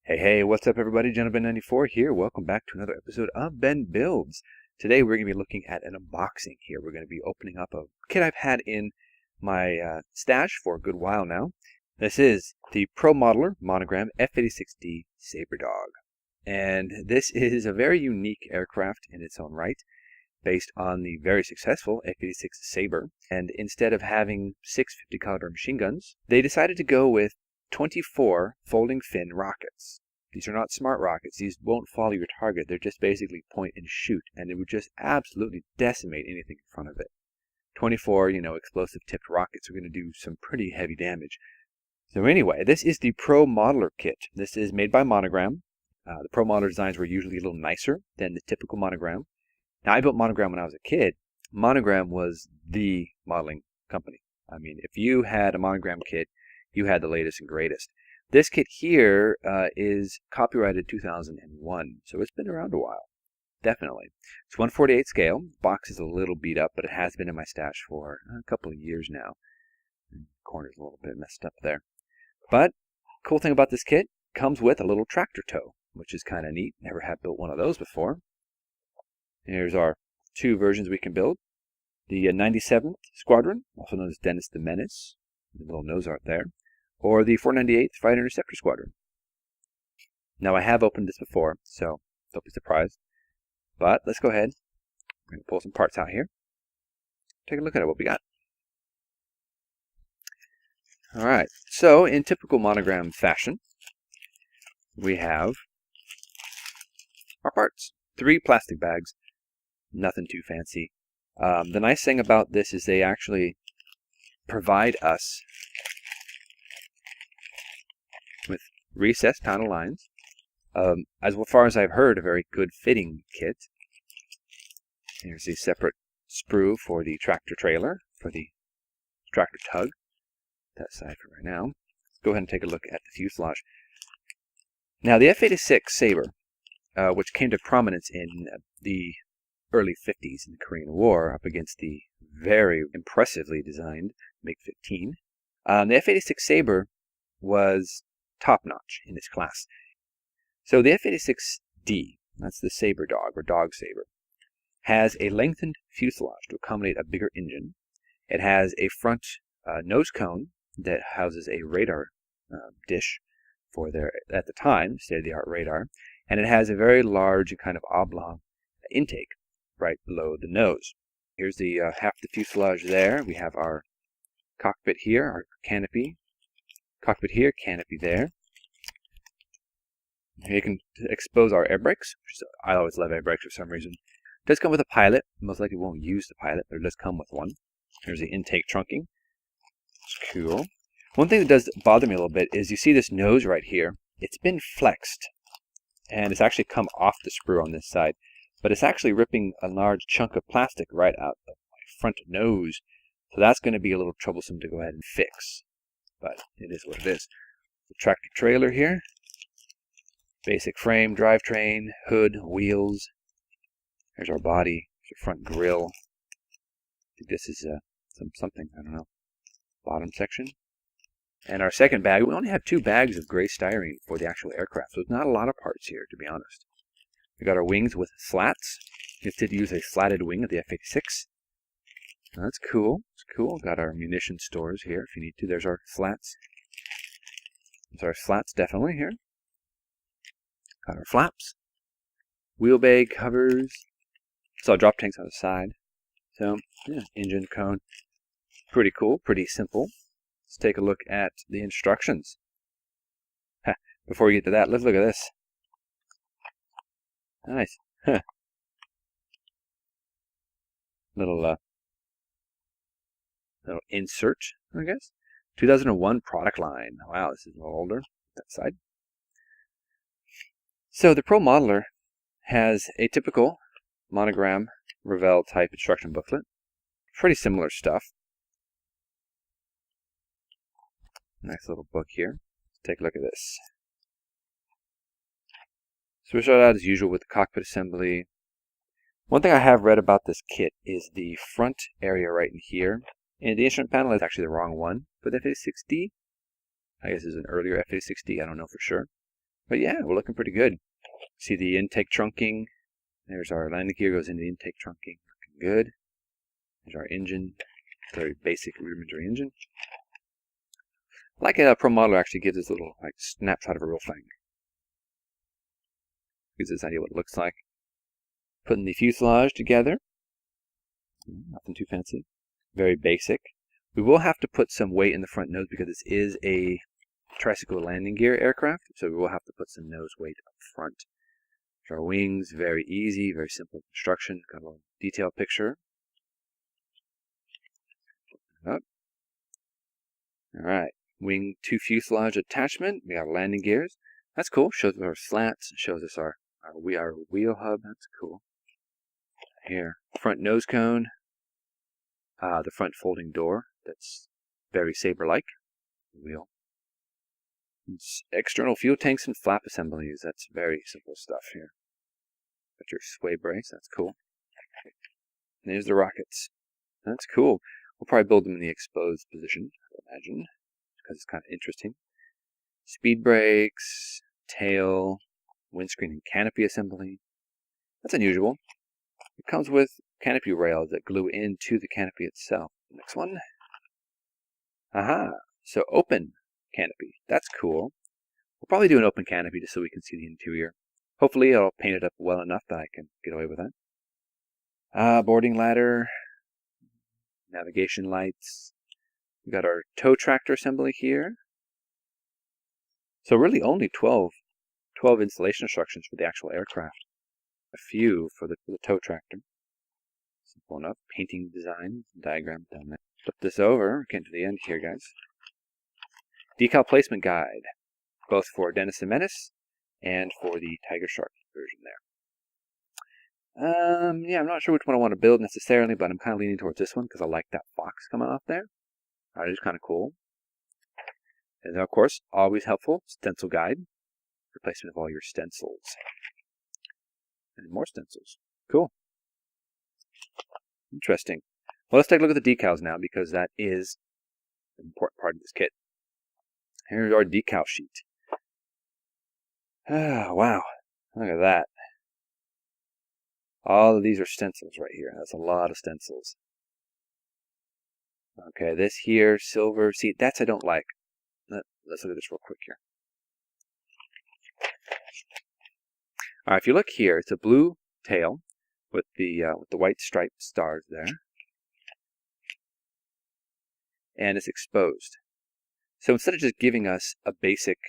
Hey, what's up everybody? Gentleman94 here. Welcome back to another episode of Ben Builds. Today we're going to be looking at an unboxing here. We're going to be opening up a kit I've had in my stash for a good while now. This is the Pro Modeler Monogram F-86D Saber Dog. And this is a very unique aircraft in its own right, based on the very successful F-86 Saber. And instead of having 6 50 caliber machine guns, they decided to go with 24 folding fin rockets. These are not smart rockets. These won't follow your target. They're just basically point and shoot, and it would just absolutely decimate anything in front of it. 24, explosive tipped rockets are going to do some pretty heavy damage. So anyway, this is the Pro Modeler kit. This is made by Monogram. The Pro Modeler designs were usually a little nicer than the typical Monogram. Now, I built Monogram when I was a kid. Monogram was the modeling company. I mean, if you had a Monogram kit, you had the latest and greatest. This kit here is copyrighted 2001, so it's been around a while, definitely. It's 1/48 scale. The box is a little beat up, but it has been in my stash for a couple of years now. The corner's a little bit messed up there. But cool thing about this kit, comes with a little tractor tow, which is kind of neat. Never have built one of those before. Here's our two versions we can build. The 97th Squadron, also known as Dennis the Menace, the little nose art there, or the 498th Fighter Interceptor Squadron. Now, I have opened this before, so don't be surprised. But let's go ahead. I'm going to pull some parts out here. Take a look at what we got. All right, so in typical Monogram fashion, we have our parts. 3 plastic bags, nothing too fancy. The nice thing about this is they actually provide us with recessed panel lines. As far as I've heard, a very good fitting kit. Here's the separate sprue for the tractor trailer, for the tractor tug. That side for right now. Let's go ahead and take a look at the fuselage. Now, the F-86 Saber, which came to prominence in the early 50s in the Korean War, up against the very impressively designed MiG-15. The F-86 Saber was top-notch in its class. So the F-86D, that's the Saber Dog, or Dog Saber, has a lengthened fuselage to accommodate a bigger engine. It has a front nose cone that houses a radar dish for their, at the time, state-of-the-art radar, and it has a very large and kind of oblong intake right below the nose. Here's the half the fuselage there. We have our cockpit here, our canopy. Cockpit here, canopy there. Here you can expose our air brakes. I always love air brakes for some reason. It does come with a pilot. Most likely won't use the pilot, but it does come with one. Here's the intake trunking. It's cool. One thing that does bother me a little bit is you see this nose right here. It's been flexed, and it's actually come off the sprue on this side. But it's actually ripping a large chunk of plastic right out of my front nose. So that's going to be a little troublesome to go ahead and fix. But it is what it is. The tractor trailer here. Basic frame, drivetrain, hood, wheels. There's our body. There's our front grille. I think this is something, I don't know. Bottom section. And our second bag, we only have 2 bags of gray styrene for the actual aircraft. So it's not a lot of parts here, to be honest. We got our wings with slats. You did use a slatted wing of the F-86. That's cool. It's cool. Got our munition stores here if you need to. There's our slats. There's our slats definitely here. Got our flaps. Wheel bay covers. Saw drop tanks on the side. So, yeah, engine cone. Pretty cool. Pretty simple. Let's take a look at the instructions. Before we get to that, let's look at this. Nice. Little insert, I guess. 2001 product line. Wow, this is a little older. That side. So the Pro Modeler has a typical Monogram Revell type instruction booklet. Pretty similar stuff. Nice little book here. Let's take a look at this. So we start out as usual with the cockpit assembly. One thing I have read about this kit is the front area right in here. And the instrument panel is actually the wrong one for the F-86D. I guess it's an earlier F-86D, I don't know for sure. But yeah, we're looking pretty good. See the intake trunking. There's our landing gear, goes into the intake trunking. Looking good. There's our engine. Very basic rudimentary engine. Like a Pro Modeler actually gives us a little like snapshot of a real thing. Gives us an idea what it looks like. Putting the fuselage together. Nothing too fancy. Very basic. We will have to put some weight in the front nose because this is a tricycle landing gear aircraft, so we will have to put some nose weight up front. Our wings, very easy, very simple construction. Got a little detailed picture. Up. All right, wing to fuselage attachment. We got landing gears. That's cool. Shows us our slats. Shows us our wheel hub. That's cool. Here, front nose cone. The front folding door. That's very Saber-like. Wheel. It's external fuel tanks and flap assemblies. That's very simple stuff here. Got your sway brace. That's cool. And there's the rockets. That's cool. We'll probably build them in the exposed position, I imagine, because it's kind of interesting. Speed brakes, tail, windscreen and canopy assembly. That's unusual. It comes with canopy rails that glue into the canopy itself. Next one. Aha! So open canopy. That's cool. We'll probably do an open canopy just so we can see the interior. Hopefully I'll paint it up well enough that I can get away with that. Boarding ladder. Navigation lights. We got our tow tractor assembly here. So really only 12 installation instructions for the actual aircraft. A few for the tow tractor. Simple enough. Painting design, diagram down there. Flip this over, getting to the end here, guys. Decal placement guide, both for Dennis the Menace and for the Tiger Shark version there. Yeah, I'm not sure which one I want to build necessarily, but I'm kind of leaning towards this one because I like that fox coming off there. That is kind of cool. And then, of course, always helpful, stencil guide. Replacement of all your stencils. And more stencils. Cool. Interesting. Well, let's take a look at the decals now because that is an important part of this kit. Here's our decal sheet. Ah, wow. Look at that. All of these are stencils right here. That's a lot of stencils. Okay, this here, silver. See, that's I don't like. Let's look at this real quick here. All right, if you look here, it's a blue tail with the white striped stars there. And it's exposed. So instead of just giving us a basic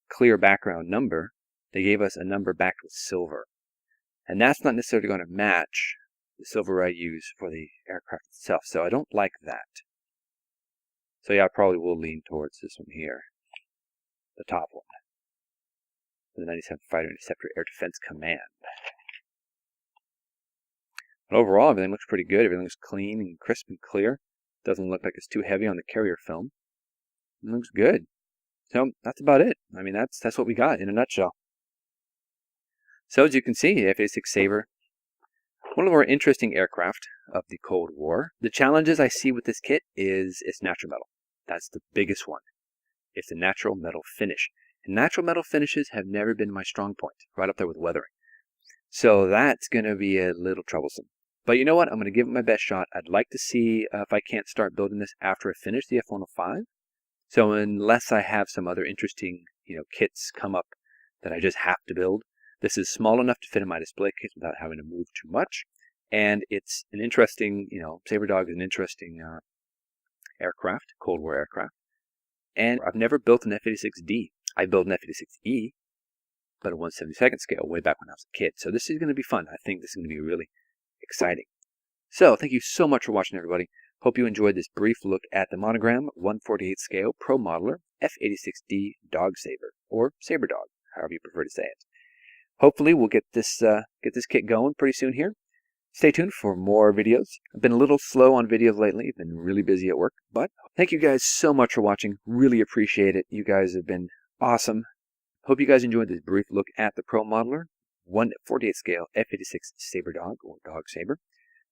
clear background number, they gave us a number backed with silver. And that's not necessarily going to match the silver I use for the aircraft itself. So I don't like that. So yeah, I probably will lean towards this one here. The top one. The 97 Fighter Interceptor Air Defense Command. But overall, everything looks pretty good. Everything looks clean and crisp and clear. Doesn't look like it's too heavy on the carrier film. It looks good. So that's about it. I mean, that's what we got in a nutshell. So as you can see, the F-86 Saber, one of the more interesting aircraft of the Cold War. The challenges I see with this kit is its natural metal. That's the biggest one. It's the natural metal finish. And natural metal finishes have never been my strong point, right up there with weathering. So that's going to be a little troublesome. But you know what? I'm going to give it my best shot. I'd like to see if I can't start building this after I finish the F-105. So unless I have some other interesting, kits come up that I just have to build, this is small enough to fit in my display case without having to move too much. And it's an interesting, Saber Dog is an interesting aircraft, Cold War aircraft. And I've never built an F-86D. I built an F-86E, but a 1/72nd scale way back when I was a kid. So this is going to be fun. I think this is going to be really exciting. So thank you so much for watching, everybody. Hope you enjoyed this brief look at the Monogram 1/48 scale Pro Modeler F-86D Dog Saber, or Saber Dog, however you prefer to say it. Hopefully we'll get this kit going pretty soon here. Stay tuned for more videos. I've been a little slow on videos lately. I've been really busy at work, but thank you guys so much for watching. Really appreciate it. You guys have been awesome. Hope you guys enjoyed this brief look at the Pro Modeler 1/48 scale F-86 Saber Dog, or Dog Saber.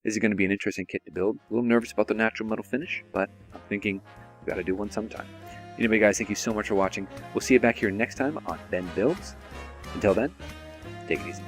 This is going to be an interesting kit to build. A little nervous about the natural metal finish, but I'm thinking we've got to do one sometime. Anyway, guys, thank you so much for watching. We'll see you back here next time on Ben Builds. Until then, take it easy.